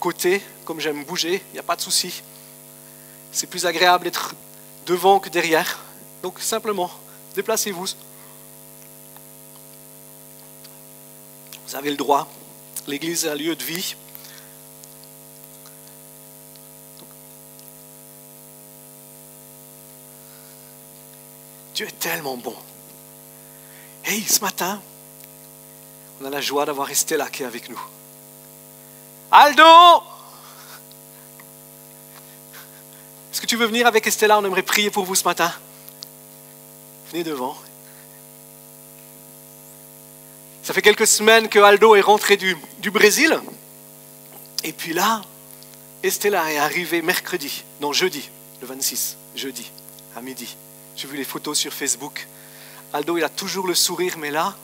côté, comme j'aime bouger, il n'y a pas de souci. C'est plus agréable d'être devant que derrière. Donc simplement, déplacez-vous. Vous avez le droit. L'église est un lieu de vie. Dieu est tellement bon. Hey, ce matin, on a la joie d'avoir Estella qui est avec nous. Aldo! Est-ce que tu veux venir avec Estella? On aimerait prier pour vous ce matin. Venez devant. Ça fait quelques semaines que Aldo est rentré du Brésil. Et puis là, Estella est arrivée jeudi, le 26, jeudi, à midi. J'ai vu les photos sur Facebook. Aldo, il a toujours le sourire, mais là,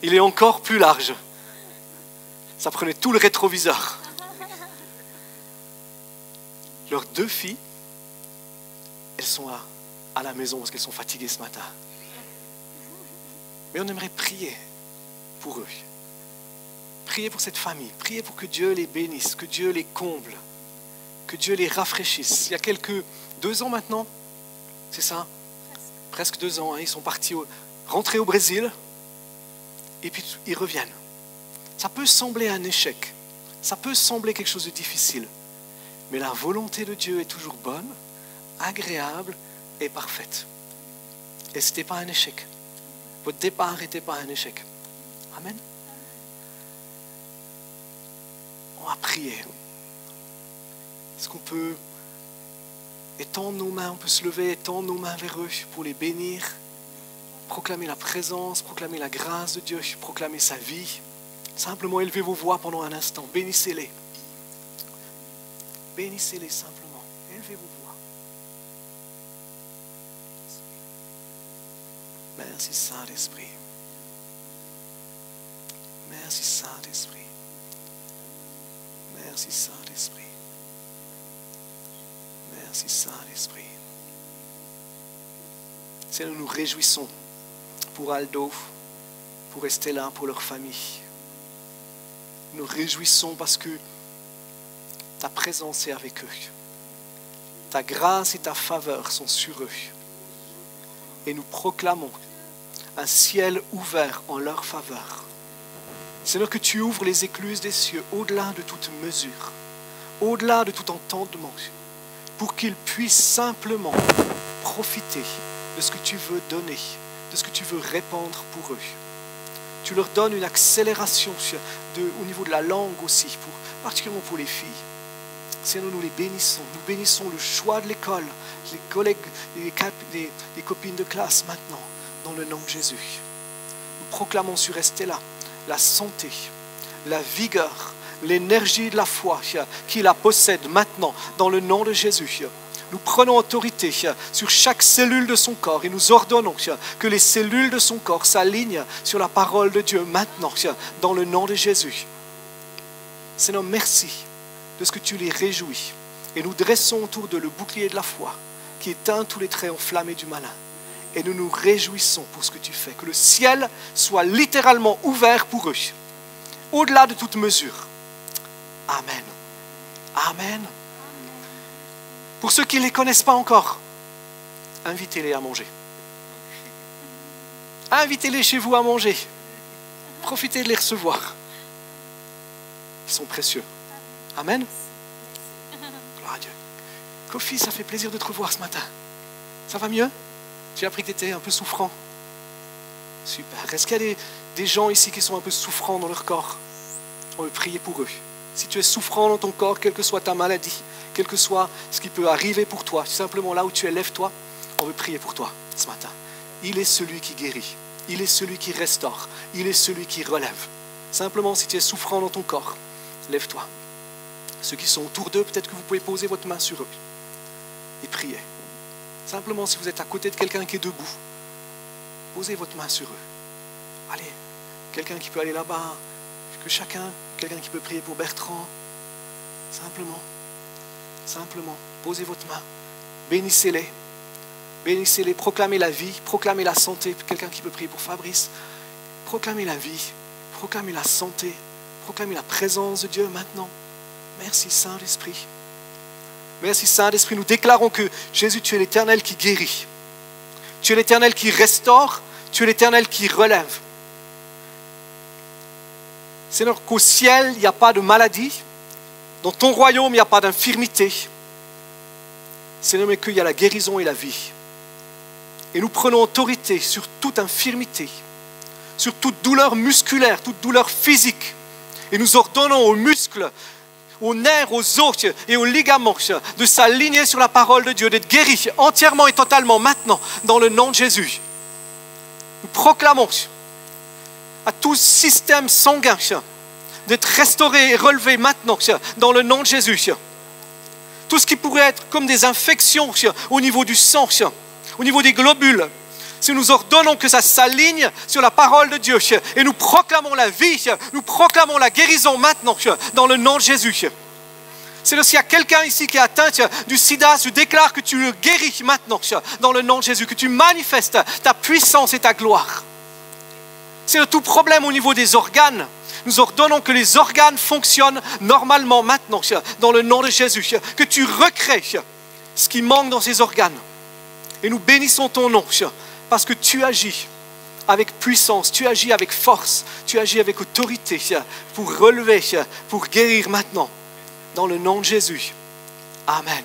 il est encore plus large. Ça prenait tout le rétroviseur. Leurs 2 filles, elles sont à la maison parce qu'elles sont fatiguées ce matin. Mais on aimerait prier pour eux. Prier pour cette famille. Prier pour que Dieu les bénisse, que Dieu les comble, que Dieu les rafraîchisse. Il y a 2 ans maintenant, c'est ça? Presque 2 ans, hein, ils sont rentrés au Brésil et puis ils reviennent. Ça peut sembler un échec, ça peut sembler quelque chose de difficile, mais la volonté de Dieu est toujours bonne, agréable et parfaite. Et ce n'était pas un échec. Votre départ n'était pas un échec. Amen. On va prier. Est-ce qu'on peut étendre nos mains, on peut se lever, étendre nos mains vers eux pour les bénir, proclamer la présence, proclamer la grâce de Dieu, proclamer sa vie. Simplement élevez vos voix pendant un instant, bénissez-les. Bénissez-les simplement, élevez vos voix. Merci Saint-Esprit. Merci Saint-Esprit. Merci Saint-Esprit. Merci Saint-Esprit. Seigneur, nous nous réjouissons pour Aldo, pour Estella, pour leur famille. Nous nous réjouissons parce que ta présence est avec eux. Ta grâce et ta faveur sont sur eux. Et nous proclamons un ciel ouvert en leur faveur. Seigneur, que tu ouvres les écluses des cieux au-delà de toute mesure, au-delà de tout entendement, pour qu'ils puissent simplement profiter de ce que tu veux donner, de ce que tu veux répandre pour eux. Tu leur donnes une accélération au niveau de la langue aussi, particulièrement pour les filles. Seigneur, nous les bénissons. Nous bénissons le choix de l'école, les collègues, les copines de classe maintenant, dans le nom de Jésus. Nous proclamons sur Estella la santé, la vigueur, l'énergie de la foi qui la possède maintenant, dans le nom de Jésus. Nous prenons autorité sur chaque cellule de son corps et nous ordonnons que les cellules de son corps s'alignent sur la parole de Dieu maintenant, dans le nom de Jésus. Seigneur, merci de ce que tu les réjouis. Et nous dressons autour de le bouclier de la foi qui éteint tous les traits enflammés du malin. Et nous nous réjouissons pour ce que tu fais. Que le ciel soit littéralement ouvert pour eux, au-delà de toute mesure. Amen. Amen. Pour ceux qui ne les connaissent pas encore, invitez-les à manger. Invitez-les chez vous à manger. Profitez de les recevoir. Ils sont précieux. Amen. Gloire à Dieu. Kofi, ça fait plaisir de te revoir ce matin. Ça va mieux? J'ai appris que tu étais un peu souffrant. Super. Est-ce qu'il y a des gens ici qui sont un peu souffrants dans leur corps? On veut prier pour eux. Si tu es souffrant dans ton corps, quelle que soit ta maladie, quel que soit ce qui peut arriver pour toi, simplement là où tu es, lève-toi. On veut prier pour toi ce matin. Il est celui qui guérit. Il est celui qui restaure. Il est celui qui relève. Simplement, si tu es souffrant dans ton corps, lève-toi. Ceux qui sont autour d'eux, peut-être que vous pouvez poser votre main sur eux et prier. Simplement, si vous êtes à côté de quelqu'un qui est debout, posez votre main sur eux. Allez, quelqu'un qui peut aller là-bas, quelqu'un qui peut prier pour Bertrand. Simplement, posez votre main. Bénissez-les. Bénissez-les, proclamez la vie, proclamez la santé. Quelqu'un qui peut prier pour Fabrice. Proclamez la vie, proclamez la santé, proclamez la présence de Dieu maintenant. Merci Saint-Esprit. Merci Saint-Esprit. Nous déclarons que Jésus, tu es l'Éternel qui guérit. Tu es l'Éternel qui restaure. Tu es l'Éternel qui relève. Seigneur, qu'au ciel, il n'y a pas de maladie. Dans ton royaume, il n'y a pas d'infirmité. Seigneur, mais qu'il y a la guérison et la vie. Et nous prenons autorité sur toute infirmité, sur toute douleur musculaire, toute douleur physique. Et nous ordonnons aux muscles, aux nerfs, aux os et aux ligaments de s'aligner sur la parole de Dieu, d'être guéris entièrement et totalement maintenant, dans le nom de Jésus. Nous proclamons à tout système sanguin d'être restauré et relevé maintenant dans le nom de Jésus. Tout ce qui pourrait être comme des infections au niveau du sang, au niveau des globules, si nous ordonnons que ça s'aligne sur la parole de Dieu et nous proclamons la vie, nous proclamons la guérison maintenant dans le nom de Jésus. C'est s'il y a quelqu'un ici qui est atteint du sida, je déclare que tu le guéris maintenant dans le nom de Jésus, que tu manifestes ta puissance et ta gloire. C'est tout problème au niveau des organes. Nous ordonnons que les organes fonctionnent normalement maintenant dans le nom de Jésus, que tu recrées ce qui manque dans ces organes. Et nous bénissons ton nom parce que tu agis avec puissance, tu agis avec force, tu agis avec autorité pour relever, pour guérir maintenant. Dans le nom de Jésus. Amen.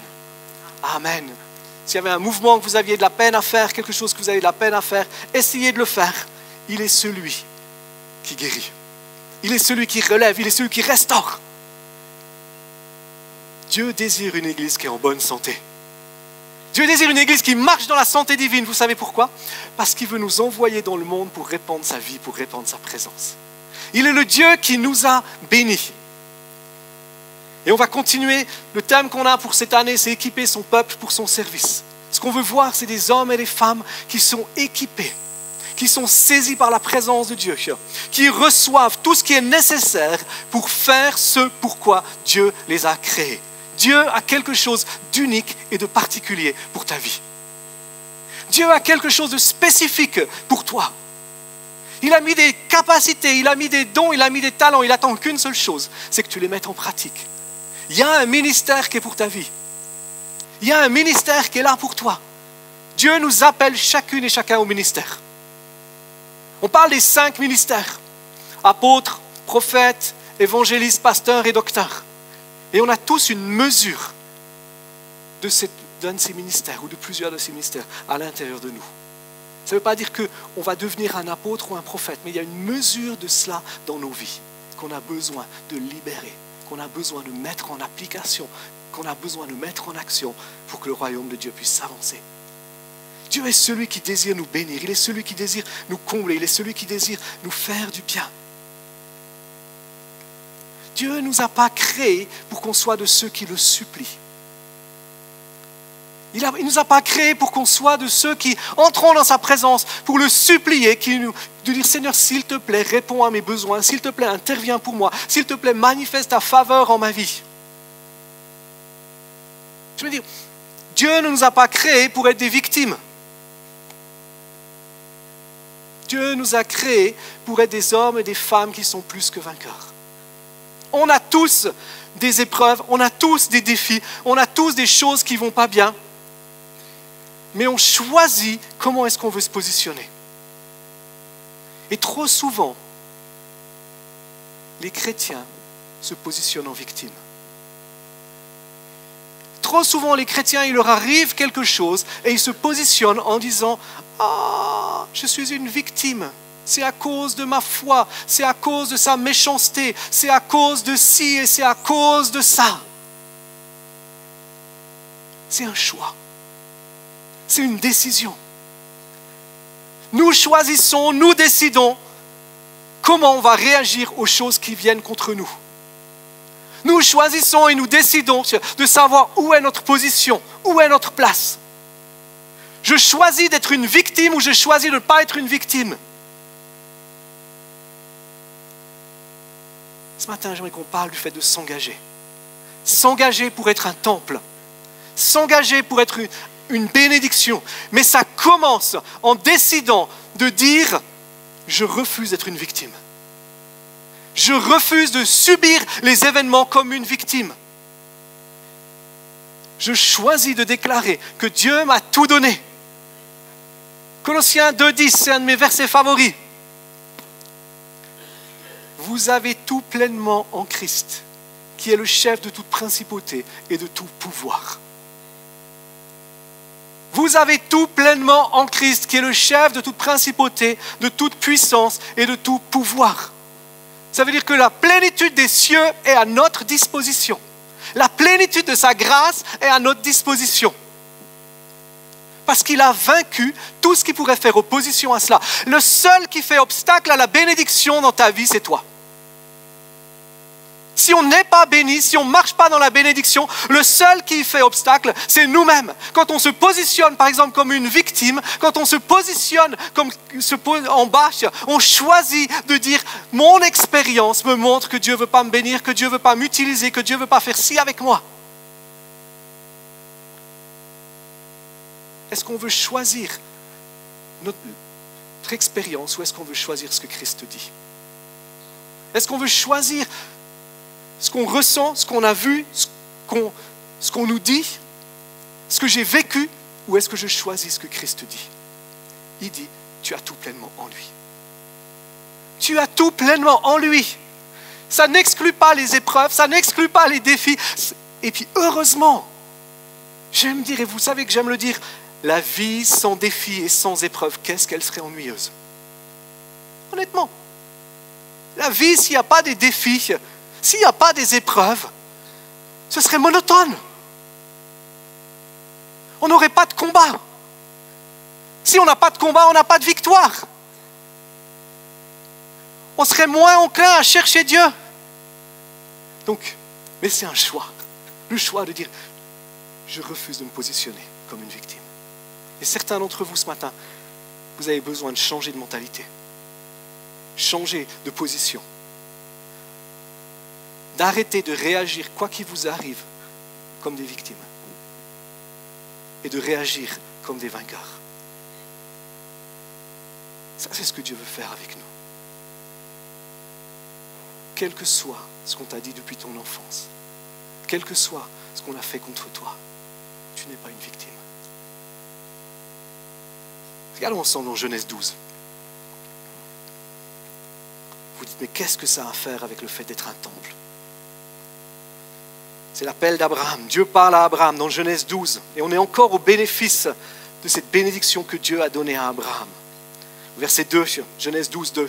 Amen. S'il y avait un mouvement que vous aviez de la peine à faire, quelque chose que vous avez de la peine à faire, essayez de le faire. Il est celui qui guérit. Il est celui qui relève, il est celui qui restaure. Dieu désire une église qui est en bonne santé. Dieu désire une église qui marche dans la santé divine. Vous savez pourquoi? Parce qu'il veut nous envoyer dans le monde pour répandre sa vie, pour répandre sa présence. Il est le Dieu qui nous a bénis. Et on va continuer. Le thème qu'on a pour cette année, c'est équiper son peuple pour son service. Ce qu'on veut voir, c'est des hommes et des femmes qui sont équipés, qui sont saisis par la présence de Dieu, qui reçoivent tout ce qui est nécessaire pour faire ce pourquoi Dieu les a créés. Dieu a quelque chose d'unique et de particulier pour ta vie. Dieu a quelque chose de spécifique pour toi. Il a mis des capacités, il a mis des dons, il a mis des talents. Il attend qu'une seule chose, c'est que tu les mettes en pratique. Il y a un ministère qui est pour ta vie. Il y a un ministère qui est là pour toi. Dieu nous appelle chacune et chacun au ministère. On parle des 5 ministères. Apôtres, prophètes, évangélistes, pasteurs et docteurs. Et on a tous une mesure d'un de ces ministères ou de plusieurs de ces ministères à l'intérieur de nous. Ça ne veut pas dire qu'on va devenir un apôtre ou un prophète, mais il y a une mesure de cela dans nos vies qu'on a besoin de libérer, qu'on a besoin de mettre en application, qu'on a besoin de mettre en action pour que le royaume de Dieu puisse s'avancer. Dieu est celui qui désire nous bénir, il est celui qui désire nous combler, il est celui qui désire nous faire du bien. Dieu ne nous a pas créés pour qu'on soit de ceux qui le supplient. Il ne nous a pas créés pour qu'on soit de ceux qui entreront dans sa présence pour le supplier, de dire Seigneur, s'il te plaît, réponds à mes besoins, s'il te plaît, interviens pour moi, s'il te plaît, manifeste ta faveur en ma vie. Je veux dire, Dieu ne nous a pas créés pour être des victimes. Dieu nous a créés pour être des hommes et des femmes qui sont plus que vainqueurs. On a tous des épreuves, on a tous des défis, on a tous des choses qui ne vont pas bien. Mais on choisit comment est-ce qu'on veut se positionner. Et trop souvent, les chrétiens se positionnent en victime. Trop souvent, les chrétiens, il leur arrive quelque chose et ils se positionnent en disant « Ah, je suis une victime. C'est à cause de ma foi, c'est à cause de sa méchanceté, c'est à cause de ci et c'est à cause de ça. » C'est un choix. C'est une décision. Nous choisissons, nous décidons comment on va réagir aux choses qui viennent contre nous. Nous choisissons et nous décidons de savoir où est notre position, où est notre place. Je choisis d'être une victime ou je choisis de ne pas être une victime. Ce matin, j'aimerais qu'on parle du fait de s'engager. S'engager pour être un temple. S'engager pour être une bénédiction. Mais ça commence en décidant de dire « Je refuse d'être une victime. Je refuse de subir les événements comme une victime. Je choisis de déclarer que Dieu m'a tout donné. Colossiens 2,10, c'est un de mes versets favoris. Vous avez tout pleinement en Christ, qui est le chef de toute principauté et de tout pouvoir. Vous avez tout pleinement en Christ, qui est le chef de toute principauté, de toute puissance et de tout pouvoir. Ça veut dire que la plénitude des cieux est à notre disposition. La plénitude de sa grâce est à notre disposition. Parce qu'il a vaincu tout ce qui pourrait faire opposition à cela. Le seul qui fait obstacle à la bénédiction dans ta vie, c'est toi. Si on n'est pas béni, si on ne marche pas dans la bénédiction, le seul qui fait obstacle, c'est nous-mêmes. Quand on se positionne, par exemple, comme une victime, quand on se positionne comme en bâche, on choisit de dire « Mon expérience me montre que Dieu ne veut pas me bénir, que Dieu ne veut pas m'utiliser, que Dieu ne veut pas faire ci avec moi. » Est-ce qu'on veut choisir notre expérience ou est-ce qu'on veut choisir ce que Christ dit? Est-ce qu'on veut choisir ce qu'on ressent, ce qu'on a vu, ce qu'on nous dit, ce que j'ai vécu, ou est-ce que je choisis ce que Christ dit? Il dit, tu as tout pleinement en lui. Tu as tout pleinement en lui. Ça n'exclut pas les épreuves, ça n'exclut pas les défis. Et puis heureusement, j'aime dire, et vous savez que j'aime le dire, la vie sans défis et sans épreuves, qu'est-ce qu'elle serait ennuyeuse? Honnêtement, la vie, s'il n'y a pas des défis, s'il n'y a pas des épreuves, ce serait monotone. On n'aurait pas de combat. Si on n'a pas de combat, on n'a pas de victoire. On serait moins enclin à chercher Dieu. Donc, mais c'est un choix. Le choix de dire, je refuse de me positionner comme une victime. Et certains d'entre vous ce matin, vous avez besoin de changer de mentalité. Changer de position. D'arrêter de réagir, quoi qu'il vous arrive, comme des victimes. Et de réagir comme des vainqueurs. Ça, c'est ce que Dieu veut faire avec nous. Quel que soit ce qu'on t'a dit depuis ton enfance, quel que soit ce qu'on a fait contre toi, tu n'es pas une victime. Regardons ensemble en Genèse 12. Vous dites, mais qu'est-ce que ça a à faire avec le fait d'être un temple? C'est l'appel d'Abraham. Dieu parle à Abraham dans Genèse 12. Et on est encore au bénéfice de cette bénédiction que Dieu a donnée à Abraham. Verset 2, Genèse 12, 2.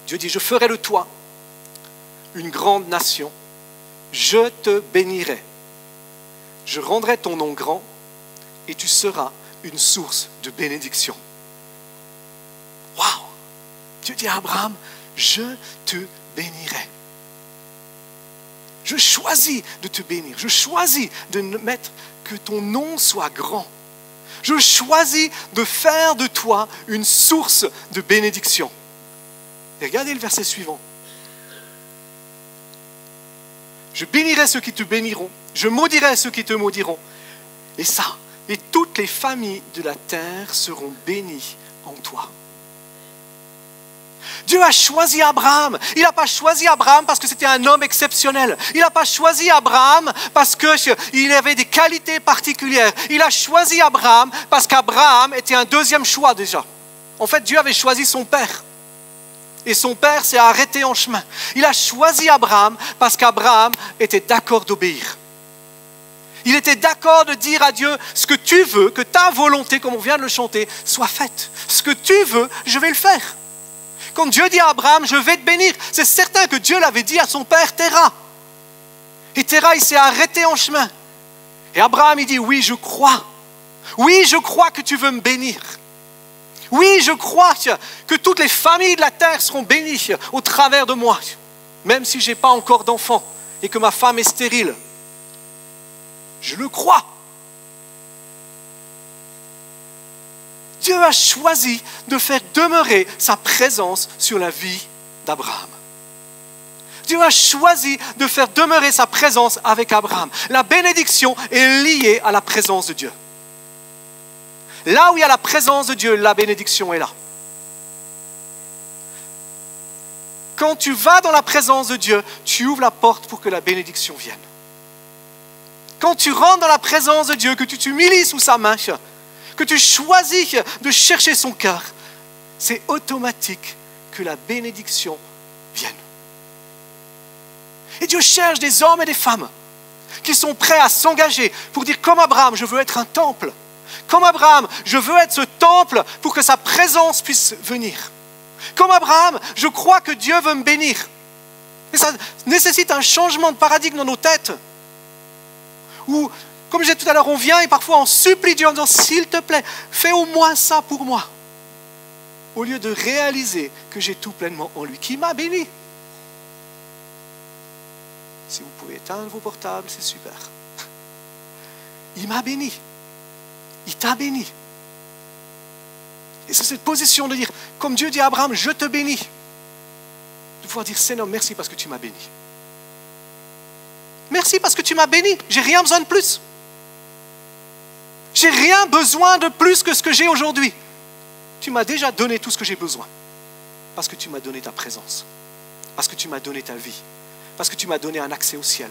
Dieu dit, je ferai de toi une grande nation. Je te bénirai. Je rendrai ton nom grand et tu seras une source de bénédiction. Waouh! Dieu dit à Abraham, je te bénirai. Je choisis de te bénir. Je choisis de mettre que ton nom soit grand. Je choisis de faire de toi une source de bénédiction. Et regardez le verset suivant. Je bénirai ceux qui te béniront. Je maudirai ceux qui te maudiront. Et ça, et toutes les familles de la terre seront bénies en toi. Dieu a choisi Abraham. Il n'a pas choisi Abraham parce que c'était un homme exceptionnel. Il n'a pas choisi Abraham parce qu'il avait des qualités particulières. Il a choisi Abraham parce qu'Abraham était un deuxième choix déjà. En fait, Dieu avait choisi son père. Et son père s'est arrêté en chemin. Il a choisi Abraham parce qu'Abraham était d'accord d'obéir. Il était d'accord de dire à Dieu, ce que tu veux, que ta volonté, comme on vient de le chanter, soit faite. Ce que tu veux, je vais le faire. Quand Dieu dit à Abraham, je vais te bénir, c'est certain que Dieu l'avait dit à son père Téra. Et Téra, il s'est arrêté en chemin. Et Abraham, il dit, oui, je crois. Oui, je crois que tu veux me bénir. Oui, je crois que toutes les familles de la terre seront bénies au travers de moi. Même si je n'ai pas encore d'enfant et que ma femme est stérile. Je le crois. Dieu a choisi de faire demeurer sa présence sur la vie d'Abraham. Dieu a choisi de faire demeurer sa présence avec Abraham. La bénédiction est liée à la présence de Dieu. Là où il y a la présence de Dieu, la bénédiction est là. Quand tu vas dans la présence de Dieu, tu ouvres la porte pour que la bénédiction vienne. quand tu rentres dans la présence de Dieu, que tu t'humilies sous sa main, que tu choisis de chercher son cœur, c'est automatique que la bénédiction vienne. Et Dieu cherche des hommes et des femmes qui sont prêts à s'engager pour dire comme Abraham, je veux être un temple. Comme Abraham, je veux être ce temple pour que sa présence puisse venir. Comme Abraham, je crois que Dieu veut me bénir. Et ça nécessite un changement de paradigme dans nos têtes. Ou, comme je disais tout à l'heure, on vient et parfois on supplie Dieu en disant, s'il te plaît, fais au moins ça pour moi. Au lieu de réaliser que j'ai tout pleinement en lui, qui m'a béni. Si vous pouvez éteindre vos portables, c'est super. Il m'a béni. Il t'a béni. Et c'est cette position de dire, comme Dieu dit à Abraham, je te bénis. De pouvoir dire, Seigneur, merci parce que tu m'as béni. Merci parce que tu m'as béni. J'ai rien besoin de plus. J'ai rien besoin de plus que ce que j'ai aujourd'hui. Tu m'as déjà donné tout ce que j'ai besoin. Parce que tu m'as donné ta présence. Parce que tu m'as donné ta vie. Parce que tu m'as donné un accès au ciel.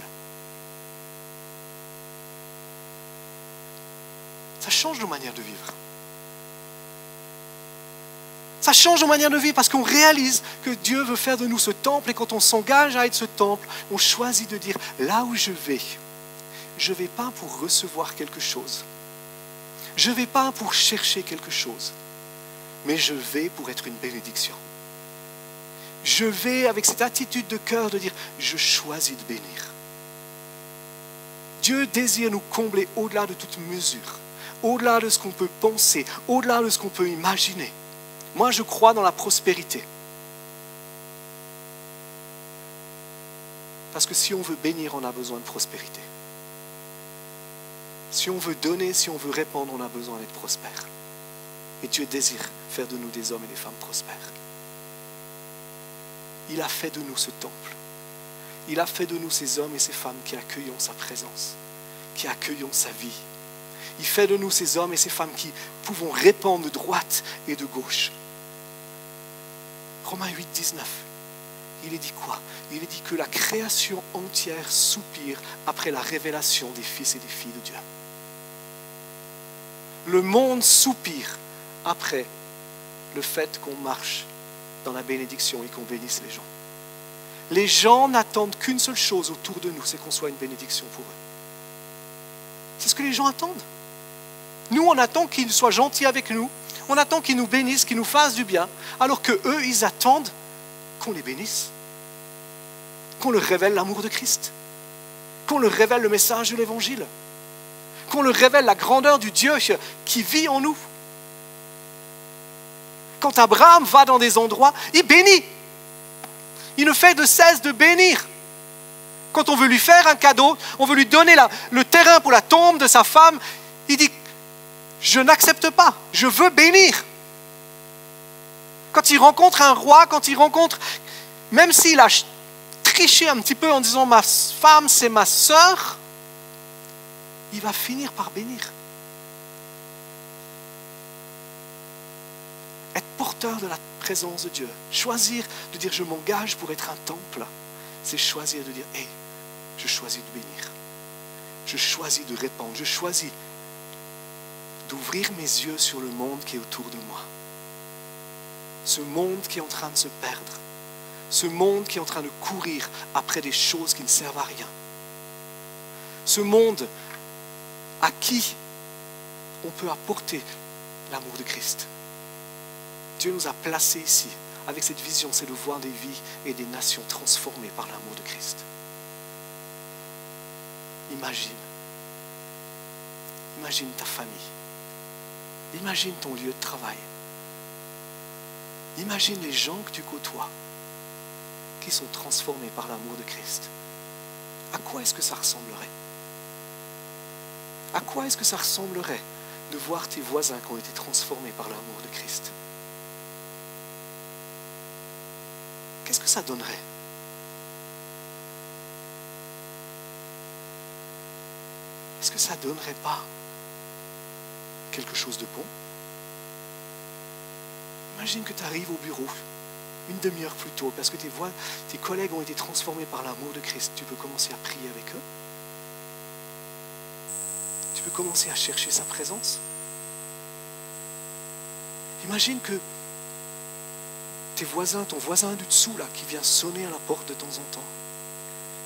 Ça change nos manières de vivre. Ça change nos manières de vivre parce qu'on réalise que Dieu veut faire de nous ce temple et quand on s'engage à être ce temple, on choisit de dire, là où je ne vais pas pour recevoir quelque chose. Je ne vais pas pour chercher quelque chose, mais je vais pour être une bénédiction. Je vais avec cette attitude de cœur de dire, je choisis de bénir. Dieu désire nous combler au-delà de toute mesure, au-delà de ce qu'on peut penser, au-delà de ce qu'on peut imaginer. Moi, je crois dans la prospérité. Parce que si on veut bénir, on a besoin de prospérité. Si on veut donner, si on veut répandre, on a besoin d'être prospère. Et Dieu désire faire de nous des hommes et des femmes prospères. Il a fait de nous ce temple. Il a fait de nous ces hommes et ces femmes qui accueillons sa présence, qui accueillons sa vie. Il fait de nous ces hommes et ces femmes qui pouvons répandre de droite et de gauche. Romains 8, 19. Il est dit quoi? Il est dit que la création entière soupire après la révélation des fils et des filles de Dieu. Le monde soupire après le fait qu'on marche dans la bénédiction et qu'on bénisse les gens. Les gens n'attendent qu'une seule chose autour de nous, c'est qu'on soit une bénédiction pour eux. C'est ce que les gens attendent. Nous, on attend qu'ils soient gentils avec nous, on attend qu'ils nous bénissent, qu'ils nous fassent du bien, alors qu'eux, ils attendent qu'on les bénisse, qu'on leur révèle l'amour de Christ, qu'on leur révèle le message de l'Évangile, qu'on leur révèle la grandeur du Dieu qui vit en nous. Quand Abraham va dans des endroits, il bénit. Il ne fait de cesse de bénir. Quand on veut lui faire un cadeau, on veut lui donner le terrain pour la tombe de sa femme, il dit, je n'accepte pas, je veux bénir. Quand il rencontre un roi, même s'il a triché un petit peu en disant ma femme c'est ma sœur, il va finir par bénir. Être porteur de la présence de Dieu, choisir de dire je m'engage pour être un temple, c'est choisir de dire hey, je choisis de bénir, je choisis de répandre, je choisis d'ouvrir mes yeux sur le monde qui est autour de moi. Ce monde qui est en train de se perdre, ce monde qui est en train de courir après des choses qui ne servent à rien, ce monde à qui on peut apporter l'amour de Christ. Dieu nous a placés ici avec cette vision, c'est de voir des vies et des nations transformées par l'amour de Christ. Imagine ta famille, imagine ton lieu de travail, imagine les gens que tu côtoies qui sont transformés par l'amour de Christ. À quoi est-ce que ça ressemblerait? À quoi est-ce que ça ressemblerait de voir tes voisins qui ont été transformés par l'amour de Christ? Qu'est-ce que ça donnerait? Est-ce que ça ne donnerait pas quelque chose de bon? Imagine que tu arrives au bureau une demi-heure plus tôt parce que tes collègues ont été transformés par l'amour de Christ. Tu peux commencer à prier avec eux. tu peux commencer à chercher sa présence. Imagine que tes voisins, ton voisin du dessous là, qui vient sonner à la porte de temps en temps,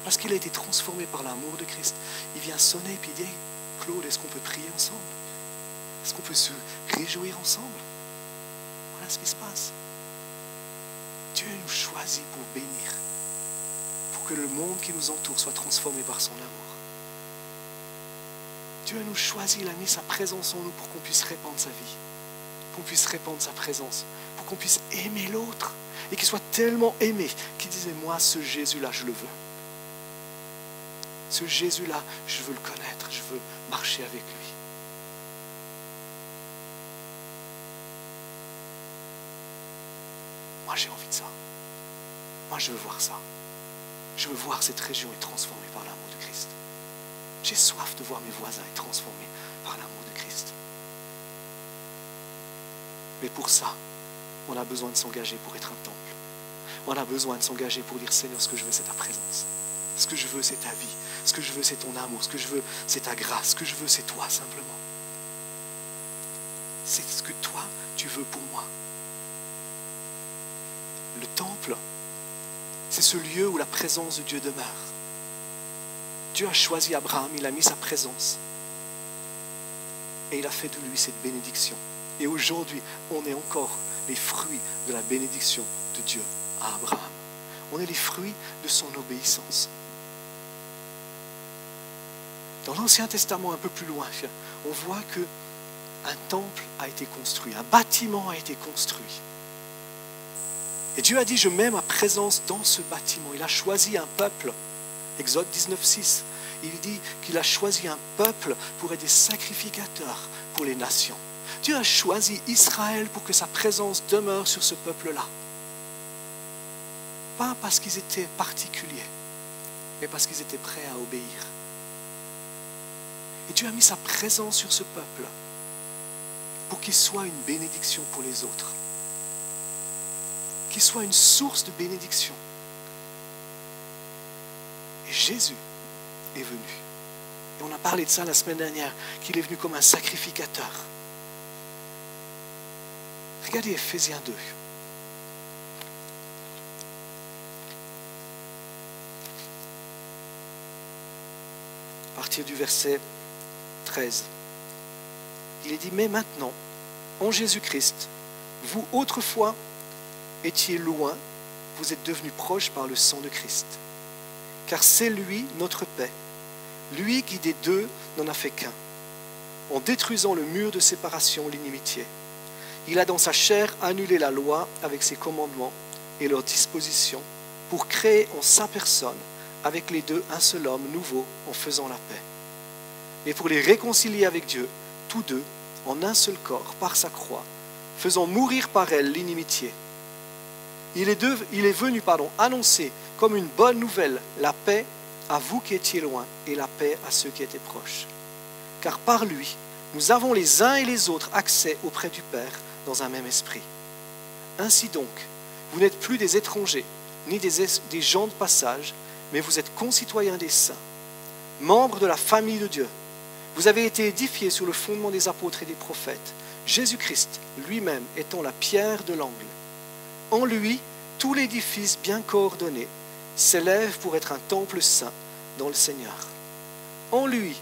parce qu'il a été transformé par l'amour de Christ, il vient sonner et puis il dit « Claude, est-ce qu'on peut prier ensemble? Est-ce qu'on peut se réjouir ensemble ?» Voilà ce qui se passe. Dieu nous choisit pour bénir, pour que le monde qui nous entoure soit transformé par son amour. Dieu nous choisit, il a mis sa présence en nous pour qu'on puisse répandre sa vie, qu'on puisse répandre sa présence, pour qu'on puisse aimer l'autre et qu'il soit tellement aimé qu'il disait « Moi, ce Jésus-là, je le veux. Ce Jésus-là, je veux le connaître, je veux marcher avec lui. » Moi, j'ai envie de ça. Moi, je veux voir ça. Je veux voir cette région être transformée par l'amour de Christ. J'ai soif de voir mes voisins être transformés par l'amour de Christ. Mais pour ça, on a besoin de s'engager pour être un temple. On a besoin de s'engager pour dire « Seigneur, ce que je veux, c'est ta présence. Ce que je veux, c'est ta vie. Ce que je veux, c'est ton amour. Ce que je veux, c'est ta grâce. Ce que je veux, c'est toi, simplement. C'est ce que toi, tu veux pour moi. » Le temple, c'est ce lieu où la présence de Dieu demeure. Dieu a choisi Abraham, il a mis sa présence. Et il a fait de lui cette bénédiction. Et aujourd'hui, on est encore les fruits de la bénédiction de Dieu à Abraham. On est les fruits de son obéissance. Dans l'Ancien Testament, un peu plus loin, on voit qu'un temple a été construit, un bâtiment a été construit. Et Dieu a dit, je mets ma présence dans ce bâtiment. Il a choisi un peuple. Exode 19:6. Il dit qu'il a choisi un peuple pour être des sacrificateurs pour les nations. Dieu a choisi Israël pour que sa présence demeure sur ce peuple-là. Pas parce qu'ils étaient particuliers, mais parce qu'ils étaient prêts à obéir. Et Dieu a mis sa présence sur ce peuple pour qu'il soit une bénédiction pour les autres. Qu'il soit une source de bénédiction. Et Jésus est venu. Et on a parlé de ça la semaine dernière, qu'il est venu comme un sacrificateur. Regardez Éphésiens 2. À partir du verset 13. Il est dit, mais maintenant, en Jésus-Christ, vous autrefois étiez loin, vous êtes devenus proches par le sang de Christ. Car c'est lui, notre paix, lui qui des deux n'en a fait qu'un, en détruisant le mur de séparation, l'inimitié. Il a dans sa chair annulé la loi avec ses commandements et leurs dispositions pour créer en sa personne, avec les deux, un seul homme nouveau en faisant la paix. Et pour les réconcilier avec Dieu, tous deux, en un seul corps, par sa croix, faisant mourir par elle l'inimitié. Il est venu annoncer comme une bonne nouvelle la paix à vous qui étiez loin et la paix à ceux qui étaient proches. Car par lui, nous avons les uns et les autres accès auprès du Père dans un même esprit. Ainsi donc, vous n'êtes plus des étrangers, ni des gens de passage, mais vous êtes concitoyens des saints, membres de la famille de Dieu. Vous avez été édifiés sur le fondement des apôtres et des prophètes, Jésus-Christ lui-même étant la pierre de l'angle. En lui, tout l'édifice bien coordonné s'élève pour être un temple saint dans le Seigneur. En lui,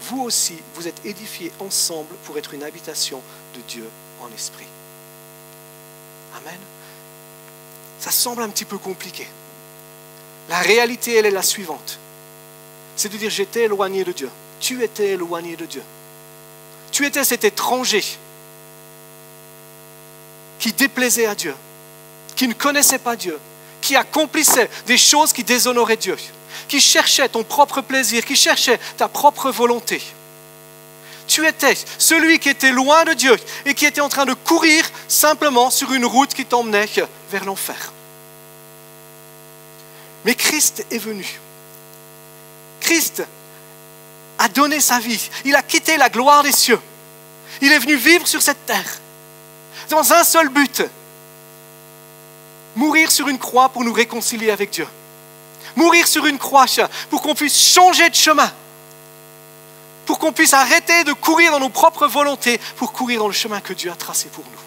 vous aussi, vous êtes édifiés ensemble pour être une habitation de Dieu en esprit. Amen. Ça semble un petit peu compliqué. La réalité, elle est la suivante. C'est de dire, j'étais éloigné de Dieu. Tu étais éloigné de Dieu. Tu étais cet étranger qui déplaisait à Dieu, qui ne connaissait pas Dieu, qui accomplissait des choses qui déshonoraient Dieu, qui cherchait ton propre plaisir, qui cherchait ta propre volonté. Tu étais celui qui était loin de Dieu et qui était en train de courir simplement sur une route qui t'emmenait vers l'enfer. Mais Christ est venu. Christ a donné sa vie. Il a quitté la gloire des cieux. Il est venu vivre sur cette terre dans un seul but. Mourir sur une croix pour nous réconcilier avec Dieu. Mourir sur une croix pour qu'on puisse changer de chemin. pour qu'on puisse arrêter de courir dans nos propres volontés, pour courir dans le chemin que Dieu a tracé pour nous.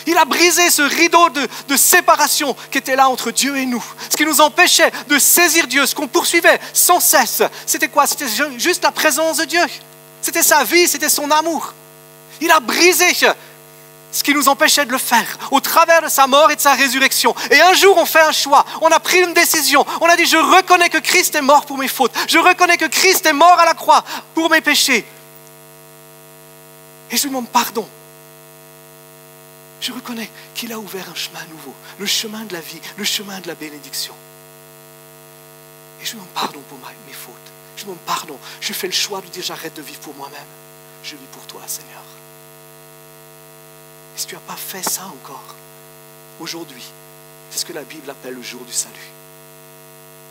Il a brisé ce rideau de séparation qui était là entre Dieu et nous. Ce qui nous empêchait de saisir Dieu, ce qu'on poursuivait sans cesse. C'était quoi? C'était juste la présence de Dieu. C'était sa vie, c'était son amour. Il a brisé ce qui nous empêchait de le faire au travers de sa mort et de sa résurrection. Et un jour, on fait un choix. On a pris une décision. On a dit, je reconnais que Christ est mort pour mes fautes. Je reconnais que Christ est mort à la croix pour mes péchés. Et je lui demande pardon. Je reconnais qu'il a ouvert un chemin nouveau, le chemin de la vie, le chemin de la bénédiction. Et je lui demande pardon pour mes fautes. Je lui demande pardon. Je fais le choix de dire j'arrête de vivre pour moi-même. Je vis pour toi, Seigneur. Et si tu n'as pas fait ça encore, aujourd'hui, c'est ce que la Bible appelle le jour du salut.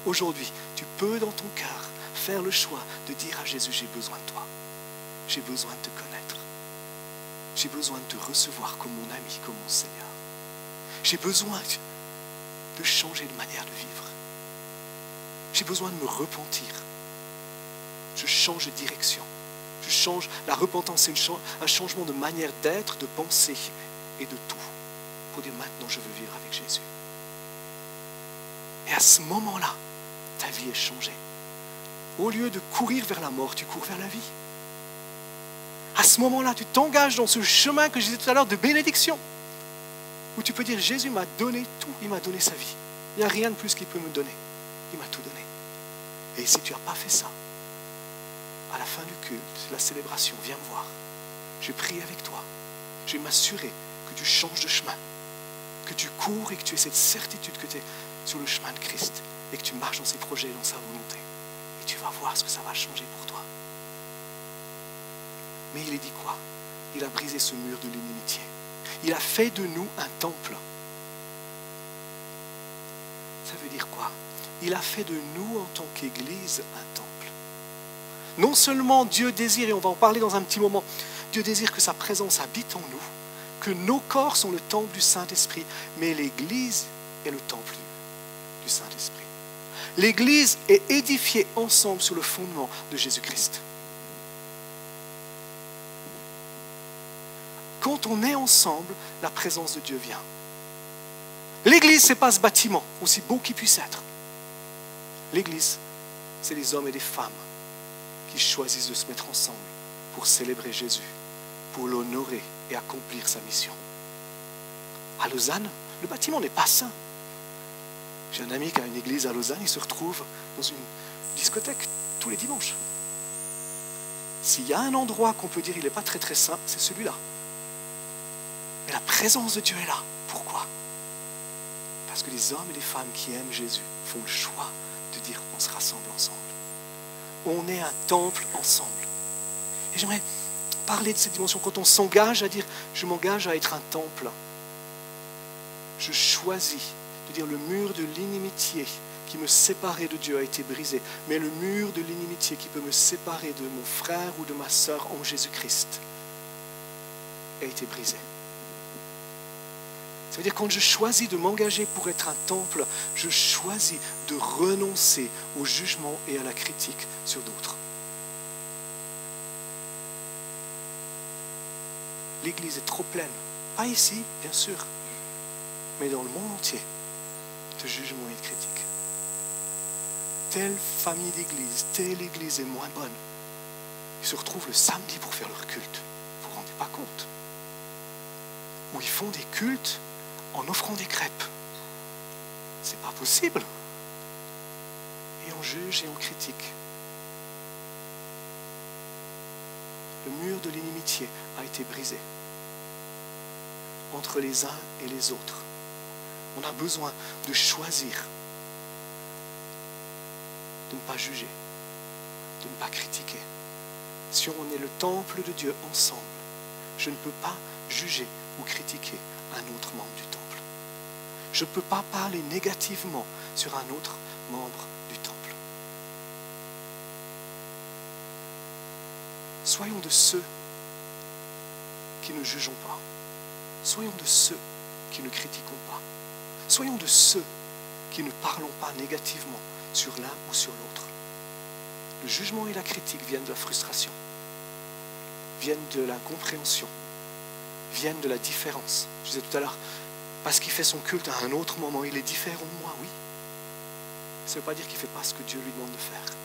Aujourd'hui, tu peux dans ton cœur faire le choix de dire à Jésus, j'ai besoin de toi. J'ai besoin de te connaître. J'ai besoin de te recevoir comme mon ami, comme mon Seigneur. J'ai besoin de changer de manière de vivre. J'ai besoin de me repentir. Je change de direction. Je change. La repentance, c'est un changement de manière d'être, de penser et de tout. Pour dire maintenant, je veux vivre avec Jésus. Et à ce moment-là, ta vie est changée. Au lieu de courir vers la mort, tu cours vers la vie. À ce moment-là, tu t'engages dans ce chemin que je disais tout à l'heure de bénédiction, où tu peux dire, Jésus m'a donné tout, il m'a donné sa vie. Il n'y a rien de plus qu'il peut me donner. Il m'a tout donné. Et si tu n'as pas fait ça, à la fin du culte, la célébration, viens me voir. Je prie avec toi. Je vais m'assurer que tu changes de chemin, que tu cours et que tu aies cette certitude que tu es sur le chemin de Christ et que tu marches dans ses projets et dans sa volonté. Et tu vas voir ce que ça va changer pour toi. Mais il a dit quoi? Il a brisé ce mur de l'inimitié. Il a fait de nous un temple. Ça veut dire quoi? Il a fait de nous en tant qu'Église un temple. Non seulement Dieu désire, et on va en parler dans un petit moment, Dieu désire que sa présence habite en nous, que nos corps sont le temple du Saint-Esprit, mais l'Église est le temple du Saint-Esprit. L'Église est édifiée ensemble sur le fondement de Jésus-Christ. Quand on est ensemble, la présence de Dieu vient. L'Église, ce n'est pas ce bâtiment, aussi beau qu'il puisse être. L'Église, c'est des hommes et des femmes qui choisissent de se mettre ensemble pour célébrer Jésus, pour l'honorer et accomplir sa mission. À Lausanne, le bâtiment n'est pas sain. J'ai un ami qui a une église à Lausanne, il se retrouve dans une discothèque tous les dimanches. S'il y a un endroit qu'on peut dire il n'est pas très très sain, c'est celui-là. Mais la présence de Dieu est là. Pourquoi? Parce que les hommes et les femmes qui aiment Jésus font le choix de dire on se rassemble ensemble. On est un temple ensemble. Et j'aimerais parler de cette dimension. Quand on s'engage à dire je m'engage à être un temple, je choisis de dire le mur de l'inimitié qui me séparait de Dieu a été brisé. Mais le mur de l'inimitié qui peut me séparer de mon frère ou de ma sœur en Jésus-Christ a été brisé. Ça veut dire quand je choisis de m'engager pour être un temple, je choisis de renoncer au jugement et à la critique sur d'autres. L'Église est trop pleine, pas ici, bien sûr, mais dans le monde entier, de jugement et de critique. Telle famille d'église, telle église est moins bonne. Ils se retrouvent le samedi pour faire leur culte. Vous vous rendez pas compte? Ou ils font des cultes en offrant des crêpes. C'est pas possible. Et on juge et on critique. Le mur de l'inimitié a été brisé entre les uns et les autres. On a besoin de choisir de ne pas juger, de ne pas critiquer. Si on est le temple de Dieu ensemble, je ne peux pas juger ou critiquer un autre membre du temple. Je ne peux pas parler négativement sur un autre membre du temple. Soyons de ceux qui ne jugeons pas. Soyons de ceux qui ne critiquons pas. Soyons de ceux qui ne parlons pas négativement sur l'un ou sur l'autre. Le jugement et la critique viennent de la frustration, viennent de l'incompréhension, viennent de la différence. Je disais tout à l'heure, parce qu'il fait son culte à un autre moment, il est différent de moi, oui. Ça ne veut pas dire qu'il ne fait pas ce que Dieu lui demande de faire.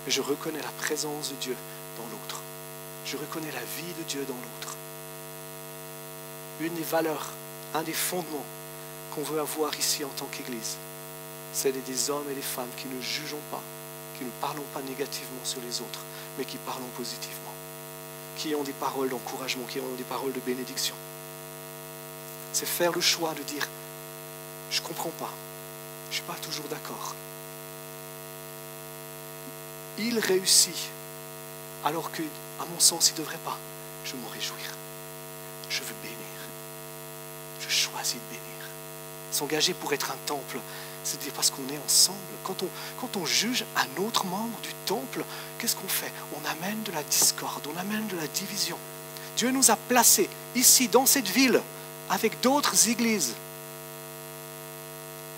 Mais je reconnais la présence de Dieu dans l'autre. Je reconnais la vie de Dieu dans l'autre. Une des valeurs, un des fondements qu'on veut avoir ici en tant qu'Église, c'est des hommes et des femmes qui ne jugeons pas, qui ne parlons pas négativement sur les autres, mais qui parlons positivement, qui ont des paroles d'encouragement, qui ont des paroles de bénédiction. C'est faire le choix de dire, je ne comprends pas, je ne suis pas toujours d'accord. Il réussit, alors que, à mon sens, il ne devrait pas. Je veux m'en réjouir. Je veux bénir. Je choisis de bénir. S'engager pour être un temple, c'est dire parce qu'on est ensemble. Quand on juge un autre membre du temple, qu'est-ce qu'on fait? On amène de la discorde, on amène de la division. Dieu nous a placés ici, dans cette ville, avec d'autres églises.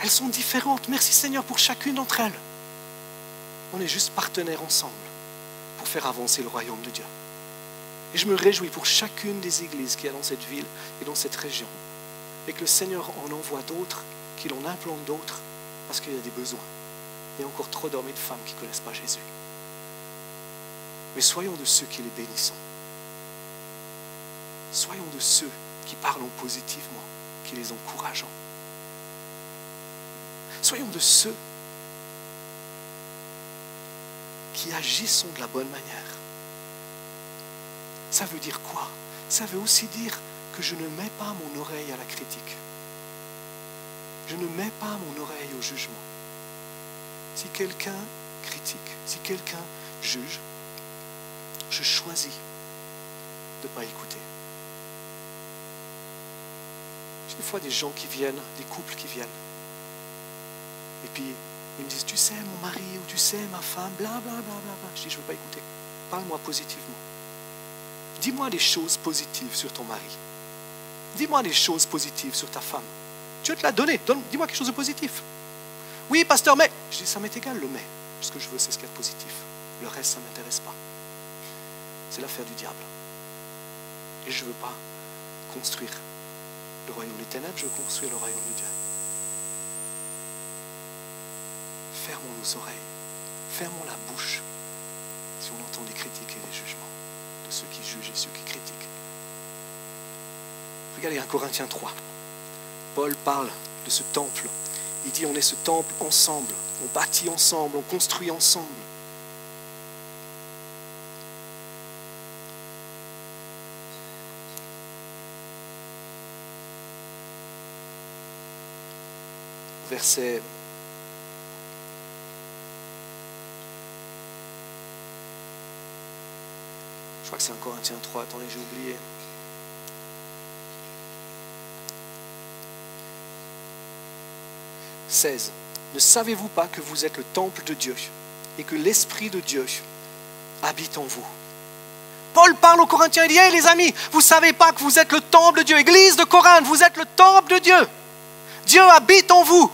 Elles sont différentes. Merci Seigneur pour chacune d'entre elles. On est juste partenaires ensemble pour faire avancer le royaume de Dieu. Et je me réjouis pour chacune des églises qu'il y a dans cette ville et dans cette région. Et que le Seigneur en envoie d'autres, qu'il en implante d'autres, parce qu'il y a des besoins. Il y a encore trop d'hommes et de femmes qui ne connaissent pas Jésus. Mais soyons de ceux qui les bénissons. Soyons de ceux qui parlons positivement, qui les encourageons. Soyons de ceux qui agissons de la bonne manière. Ça veut dire quoi? Ça veut aussi dire que je ne mets pas mon oreille à la critique. Je ne mets pas mon oreille au jugement. Si quelqu'un critique, si quelqu'un juge, je choisis de ne pas écouter. J'ai des fois des gens qui viennent, des couples qui viennent, et puis ils me disent, tu sais mon mari, ou tu sais ma femme, blablabla. Je dis, je ne veux pas écouter. Parle-moi positivement. Dis-moi des choses positives sur ton mari. Dis-moi des choses positives sur ta femme. Dieu te l'a donné. Dis-moi quelque chose de positif. Oui, pasteur, mais... Je dis, ça m'est égal le mais. Ce que je veux, c'est ce qu'il y a de positif. Le reste, ça ne m'intéresse pas. C'est l'affaire du diable. Et je ne veux pas construire le royaume des ténèbres, je veux construire le royaume de Dieu. Fermons nos oreilles, fermons la bouche si on entend des critiques et des jugements de ceux qui jugent et ceux qui critiquent. Regardez 1 Corinthiens 3. Paul parle de ce temple. Il dit on est ce temple ensemble, on bâtit ensemble, on construit ensemble. Verset 1 Corinthiens 3, attendez, j'ai oublié. « 16. Ne savez-vous pas que vous êtes le temple de Dieu et que l'Esprit de Dieu habite en vous ?» Paul parle aux Corinthiens, il dit, hey, les amis, vous ne savez pas que vous êtes le temple de Dieu. Église de Corinthe, vous êtes le temple de Dieu. Dieu habite en vous.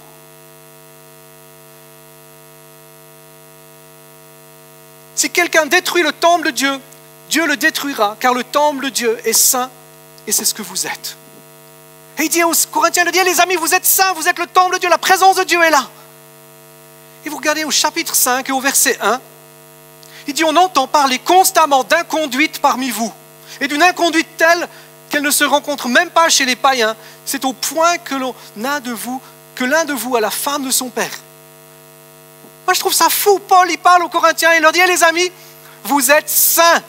Si quelqu'un détruit le temple de Dieu, Dieu le détruira, car le temple de Dieu est saint et c'est ce que vous êtes. Et il dit aux Corinthiens, il dit, les amis, vous êtes saints, vous êtes le temple de Dieu, la présence de Dieu est là. Et vous regardez au chapitre 5 et au verset 1, il dit, on entend parler constamment d'inconduite parmi vous, et d'une inconduite telle qu'elle ne se rencontre même pas chez les païens. C'est au point que l'un de vous a la femme de son père. Moi je trouve ça fou, Paul il parle aux Corinthiens, il leur dit, les amis, vous êtes saints.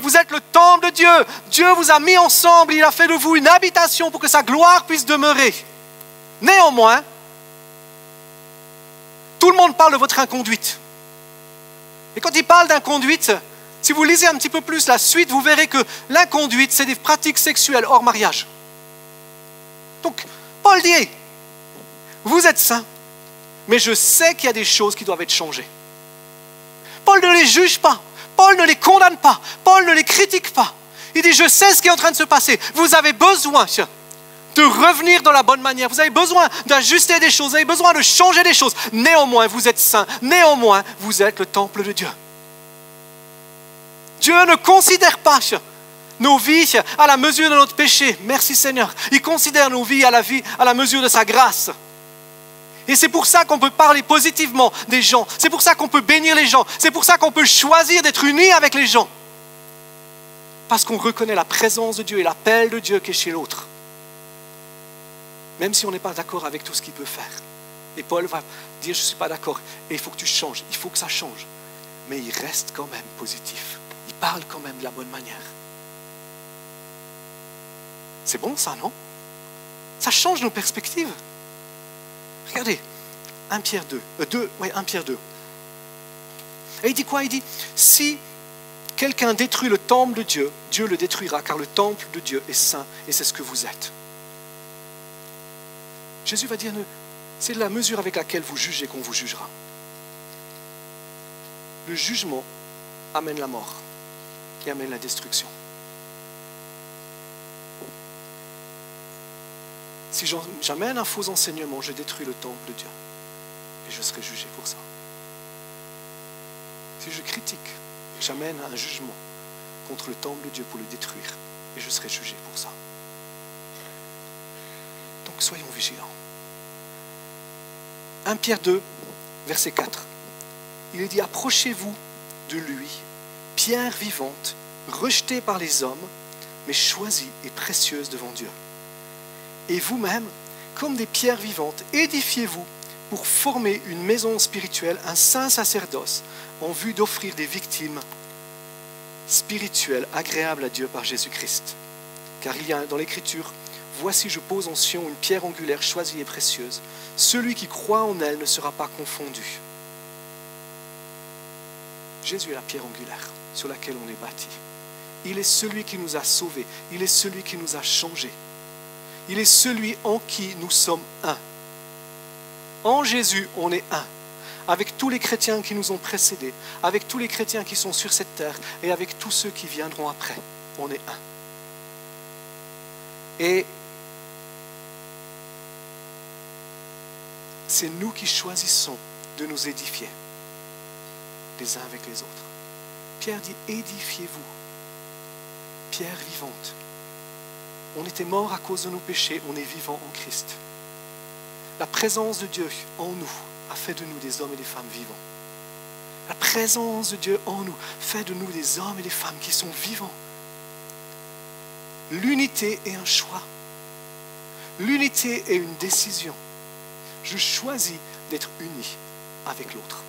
Vous êtes le temple de Dieu. Dieu vous a mis ensemble. Il a fait de vous une habitation pour que sa gloire puisse demeurer. Néanmoins, tout le monde parle de votre inconduite. Et quand il parle d'inconduite, si vous lisez un petit peu plus la suite, vous verrez que l'inconduite, c'est des pratiques sexuelles hors mariage. Donc, Paul dit, vous êtes saints, mais je sais qu'il y a des choses qui doivent être changées. Paul ne les juge pas. Paul ne les condamne pas, Paul ne les critique pas. Il dit, je sais ce qui est en train de se passer. Vous avez besoin de revenir dans la bonne manière. Vous avez besoin d'ajuster des choses, vous avez besoin de changer des choses. Néanmoins, vous êtes saints. Néanmoins, vous êtes le temple de Dieu. Dieu ne considère pas nos vies à la mesure de notre péché. Merci Seigneur. Il considère nos vies à la mesure de sa grâce. Et c'est pour ça qu'on peut parler positivement des gens. C'est pour ça qu'on peut bénir les gens. C'est pour ça qu'on peut choisir d'être unis avec les gens. Parce qu'on reconnaît la présence de Dieu et l'appel de Dieu qui est chez l'autre. Même si on n'est pas d'accord avec tout ce qu'il peut faire. Et Paul va dire, je ne suis pas d'accord. Et il faut que tu changes. Il faut que ça change. Mais il reste quand même positif. Il parle quand même de la bonne manière. C'est bon ça, non? Ça change nos perspectives. Regardez, 1 Pierre 2. 1 Pierre 2. Et il dit quoi? Il dit, si quelqu'un détruit le temple de Dieu, Dieu le détruira, car le temple de Dieu est saint, et c'est ce que vous êtes. Jésus va dire, c'est de la mesure avec laquelle vous jugez qu'on vous jugera. Le jugement amène la mort et amène la destruction. Si j'amène un faux enseignement, je détruis le temple de Dieu et je serai jugé pour ça. Si je critique, j'amène un jugement contre le temple de Dieu pour le détruire et je serai jugé pour ça. Donc soyons vigilants. 1 Pierre 2, verset 4. Il est dit, approchez-vous de lui, pierre vivante, rejetée par les hommes, mais choisie et précieuse devant Dieu. Et vous-même, comme des pierres vivantes, édifiez-vous pour former une maison spirituelle, un saint sacerdoce, en vue d'offrir des victimes spirituelles agréables à Dieu par Jésus-Christ. Car il y a dans l'Écriture, voici je pose en Sion une pierre angulaire choisie et précieuse. Celui qui croit en elle ne sera pas confondu. Jésus est la pierre angulaire sur laquelle on est bâti. Il est celui qui nous a sauvés. Il est celui qui nous a changés. Il est celui en qui nous sommes un. En Jésus, on est un. Avec tous les chrétiens qui nous ont précédés, avec tous les chrétiens qui sont sur cette terre et avec tous ceux qui viendront après, on est un. Et c'est nous qui choisissons de nous édifier les uns avec les autres. Pierre dit, édifiez-vous, pierre vivante. On était mort à cause de nos péchés, on est vivant en Christ. La présence de Dieu en nous a fait de nous des hommes et des femmes vivants. La présence de Dieu en nous fait de nous des hommes et des femmes qui sont vivants. L'unité est un choix. L'unité est une décision. Je choisis d'être uni avec l'autre.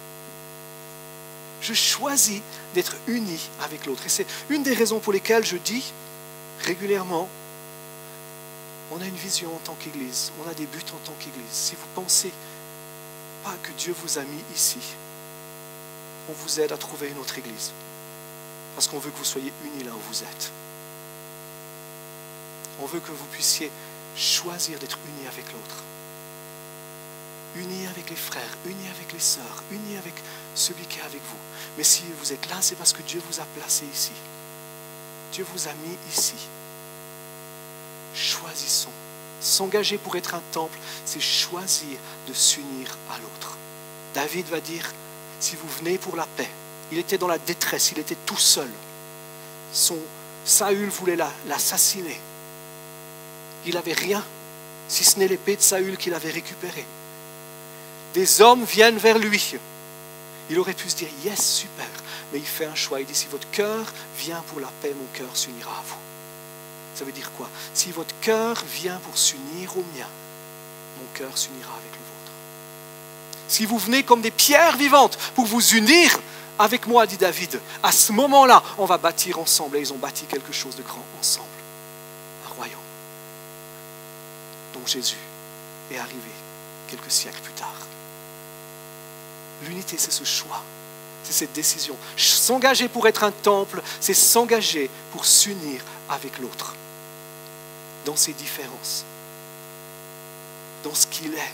Je choisis d'être uni avec l'autre. Et c'est une des raisons pour lesquelles je dis régulièrement, on a une vision en tant qu'Église, on a des buts en tant qu'Église. Si vous pensez pas que Dieu vous a mis ici, on vous aide à trouver une autre Église. Parce qu'on veut que vous soyez unis là où vous êtes. On veut que vous puissiez choisir d'être unis avec l'autre. Unis avec les frères, unis avec les sœurs, unis avec celui qui est avec vous. Mais si vous êtes là, c'est parce que Dieu vous a placé ici. Dieu vous a mis ici. Choisissons. S'engager pour être un temple, c'est choisir de s'unir à l'autre. David va dire, si vous venez pour la paix, il était dans la détresse, il était tout seul. Saül voulait l'assassiner. Il n'avait rien, si ce n'est l'épée de Saül qu'il avait récupérée. Des hommes viennent vers lui. Il aurait pu se dire, yes, super. Mais il fait un choix. Il dit, si votre cœur vient pour la paix, mon cœur s'unira à vous. Ça veut dire quoi? Si votre cœur vient pour s'unir au mien, mon cœur s'unira avec le vôtre. Si vous venez comme des pierres vivantes pour vous unir avec moi, dit David, à ce moment-là, on va bâtir ensemble. Et ils ont bâti quelque chose de grand ensemble. Un royaume dont Jésus est arrivé quelques siècles plus tard. L'unité, c'est ce choix, c'est cette décision. S'engager pour être un temple, c'est s'engager pour s'unir avec l'autre. Dans ses différences, dans ce qu'il est.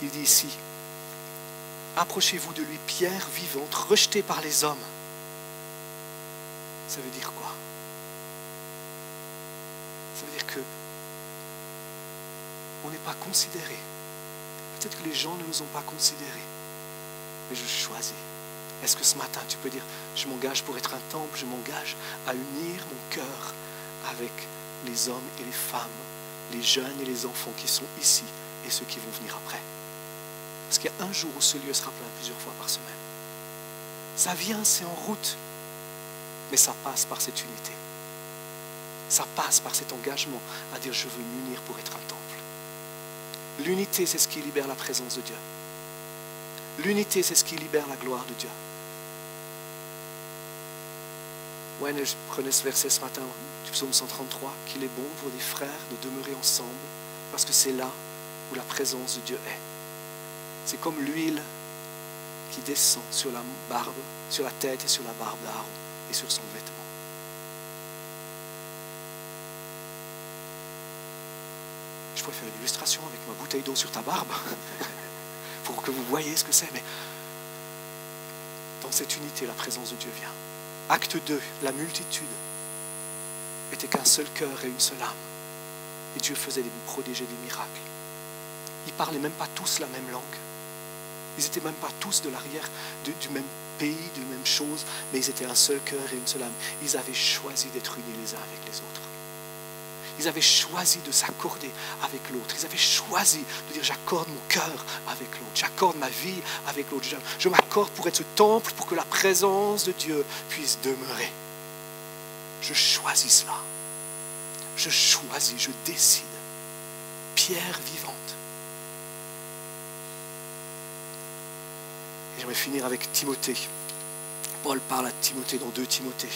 Il dit ici, approchez-vous de lui, pierre vivante, rejetée par les hommes. Ça veut dire quoi? Ça veut dire que on n'est pas considéré. Peut-être que les gens ne nous ont pas considérés, mais je choisis. Est-ce que ce matin, tu peux dire, je m'engage pour être un temple, je m'engage à unir mon cœur avec les hommes et les femmes, les jeunes et les enfants qui sont ici et ceux qui vont venir après. Parce qu'il y a un jour où ce lieu sera plein plusieurs fois par semaine. Ça vient, c'est en route, mais ça passe par cette unité. Ça passe par cet engagement à dire, je veux m'unir pour être un temple. L'unité, c'est ce qui libère la présence de Dieu. L'unité, c'est ce qui libère la gloire de Dieu. Ouais, je prenais ce verset ce matin du psaume 133, qu'il est bon pour des frères de demeurer ensemble, parce que c'est là où la présence de Dieu est. C'est comme l'huile qui descend sur la barbe, sur la tête et sur la barbe d'Aaron et sur son vêtement. Je pourrais faire une illustration avec ma bouteille d'eau sur ta barbe pour que vous voyez ce que c'est. Mais dans cette unité, la présence de Dieu vient. Acte 2, la multitude était qu'un seul cœur et une seule âme. Et Dieu faisait des prodiges et des miracles. Ils ne parlaient même pas tous la même langue. Ils n'étaient même pas tous de l'arrière du même pays, de la même chose, mais ils étaient un seul cœur et une seule âme. Ils avaient choisi d'être unis les uns avec les autres. Ils avaient choisi de s'accorder avec l'autre. Ils avaient choisi de dire, j'accorde mon cœur avec l'autre. J'accorde ma vie avec l'autre. Je m'accorde pour être ce temple, pour que la présence de Dieu puisse demeurer. Je choisis cela. Je choisis, je décide. Pierre vivante. Et j'aimerais finir avec Timothée. Paul parle à Timothée dans 2 Timothée.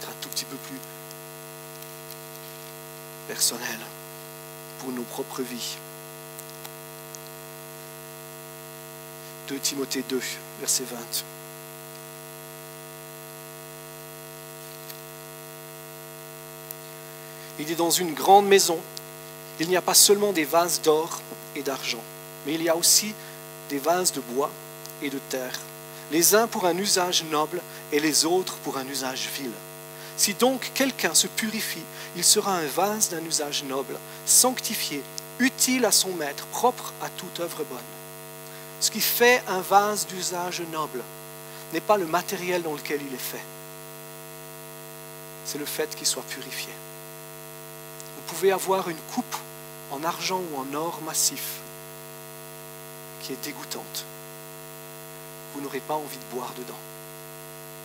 C'est un tout petit peu plus personnel pour nos propres vies. 2 Timothée 2, verset 20. Il dit, dans une grande maison, il n'y a pas seulement des vases d'or et d'argent, mais il y a aussi des vases de bois et de terre, les uns pour un usage noble et les autres pour un usage vil. Si donc quelqu'un se purifie, il sera un vase d'un usage noble, sanctifié, utile à son maître, propre à toute œuvre bonne. Ce qui fait un vase d'usage noble n'est pas le matériel dans lequel il est fait, c'est le fait qu'il soit purifié. Vous pouvez avoir une coupe en argent ou en or massif qui est dégoûtante. Vous n'aurez pas envie de boire dedans.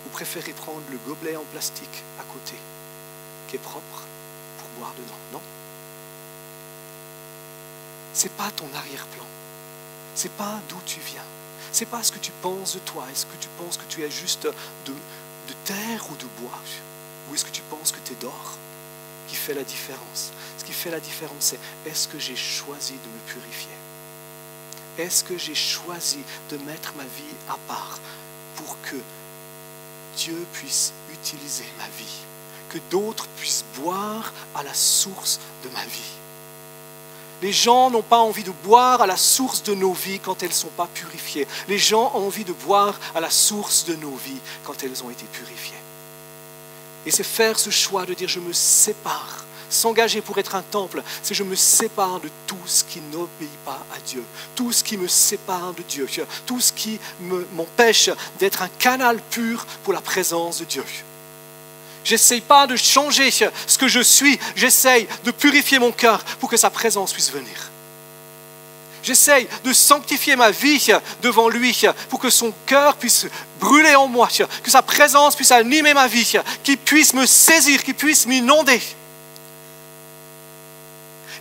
Vous préférez prendre le gobelet en plastique à côté, qui est propre, pour boire dedans, non? Ce n'est pas ton arrière-plan. Ce n'est pas d'où tu viens. Ce n'est pas ce que tu penses de toi. Est-ce que tu penses que tu es juste de terre ou de bois? Ou est-ce que tu penses que tu es d'or? Qui fait la différence. Ce qui fait la différence, c'est est-ce que j'ai choisi de me purifier? Est-ce que j'ai choisi de mettre ma vie à part pour que Dieu puisse utiliser ma vie, que d'autres puissent boire à la source de ma vie? Les gens n'ont pas envie de boire à la source de nos vies quand elles ne sont pas purifiées. Les gens ont envie de boire à la source de nos vies quand elles ont été purifiées. Et c'est faire ce choix de dire je me sépare. S'engager pour être un temple, c'est je me sépare de tout ce qui n'obéit pas à Dieu, tout ce qui me sépare de Dieu, tout ce qui m'empêche d'être un canal pur pour la présence de Dieu. J'essaye pas de changer ce que je suis, j'essaye de purifier mon cœur pour que sa présence puisse venir. J'essaye de sanctifier ma vie devant lui pour que son cœur puisse brûler en moi, que sa présence puisse animer ma vie, qu'il puisse me saisir, qu'il puisse m'inonder.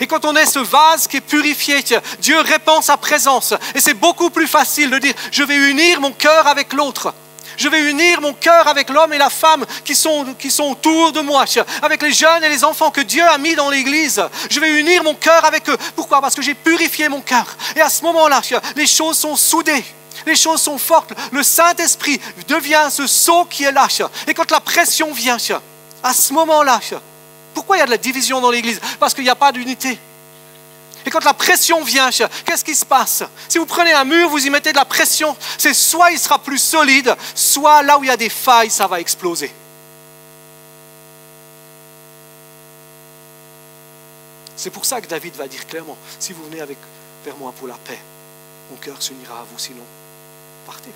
Et quand on est ce vase qui est purifié, Dieu répand sa présence. Et c'est beaucoup plus facile de dire, je vais unir mon cœur avec l'autre. Je vais unir mon cœur avec l'homme et la femme qui sont autour de moi, avec les jeunes et les enfants que Dieu a mis dans l'église. Je vais unir mon cœur avec eux. Pourquoi? Parce que j'ai purifié mon cœur. Et à ce moment-là, les choses sont soudées. Les choses sont fortes. Le Saint-Esprit devient ce sceau qui est là. Et quand la pression vient, à ce moment-là, pourquoi il y a de la division dans l'église? Parce qu'il n'y a pas d'unité. Et quand la pression vient, qu'est-ce qui se passe? Si vous prenez un mur, vous y mettez de la pression, c'est soit il sera plus solide, soit là où il y a des failles, ça va exploser. C'est pour ça que David va dire clairement, si vous venez vers moi pour la paix, mon cœur s'unira à vous, sinon, partez.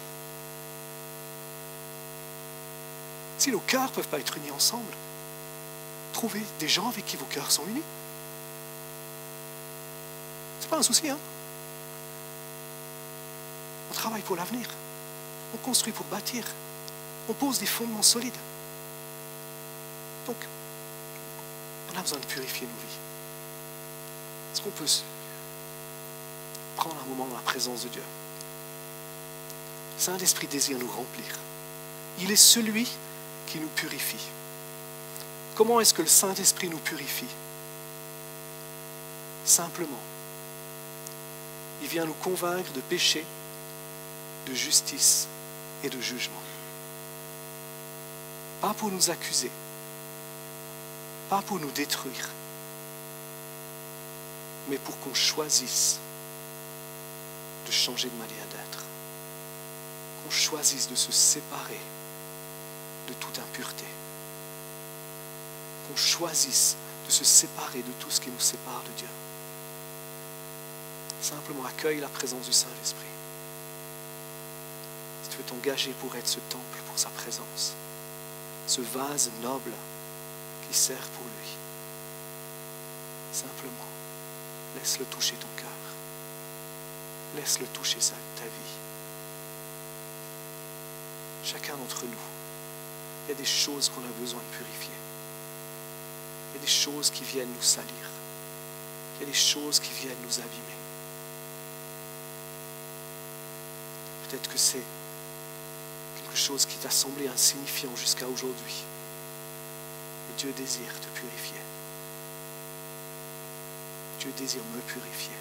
Si nos cœurs ne peuvent pas être unis ensemble, trouvez des gens avec qui vos cœurs sont unis. Ce n'est pas un souci, hein? On travaille pour l'avenir. On construit pour bâtir. On pose des fondements solides. Donc, on a besoin de purifier nos vies. Est-ce qu'on peut prendre un moment dans la présence de Dieu? Saint-Esprit désire nous remplir. Il est celui qui nous purifie. Comment est-ce que le Saint-Esprit nous purifie? Simplement, il vient nous convaincre de péché, de justice et de jugement. Pas pour nous accuser, pas pour nous détruire, mais pour qu'on choisisse de changer de manière d'être, qu'on choisisse de se séparer de toute impureté, qu'on choisisse de se séparer de tout ce qui nous sépare de Dieu. Simplement accueille la présence du Saint-Esprit. Si tu veux t'engager pour être ce temple pour sa présence, ce vase noble qui sert pour lui, simplement laisse-le toucher ton cœur. Laisse-le toucher ta vie. Chacun d'entre nous, il y a des choses qu'on a besoin de purifier. Il y a des choses qui viennent nous salir. Il y a des choses qui viennent nous abîmer. Peut-être que c'est quelque chose qui t'a semblé insignifiant jusqu'à aujourd'hui. Mais Dieu désire te purifier. Dieu désire me purifier.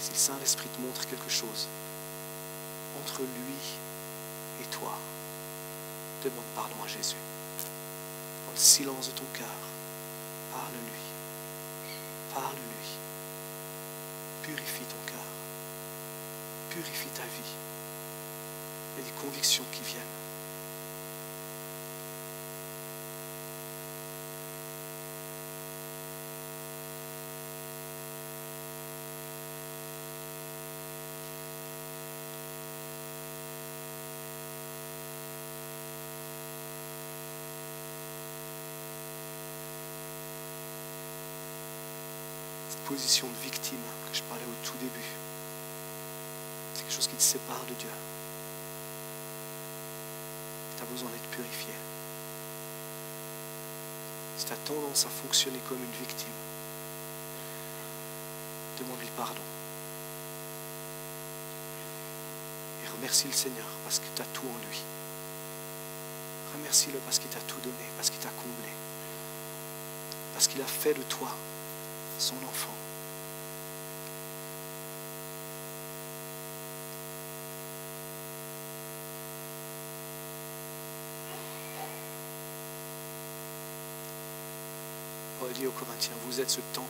Si le Saint-Esprit te montre quelque chose entre lui et toi, demande pardon à Jésus. Dans le silence de ton cœur, parle-lui. Parle-lui. Purifie ton cœur. Purifie ta vie. Il y a des convictions qui viennent. Position de victime que je parlais au tout début. C'est quelque chose qui te sépare de Dieu. Tu as besoin d'être purifié. Si tu as tendance à fonctionner comme une victime, demande-lui pardon. Et remercie le Seigneur parce que tu as tout en lui. Remercie-le parce qu'il t'a tout donné, parce qu'il t'a comblé. Parce qu'il a fait de toi son enfant. Paul dit aux Corinthiens, vous êtes ce temple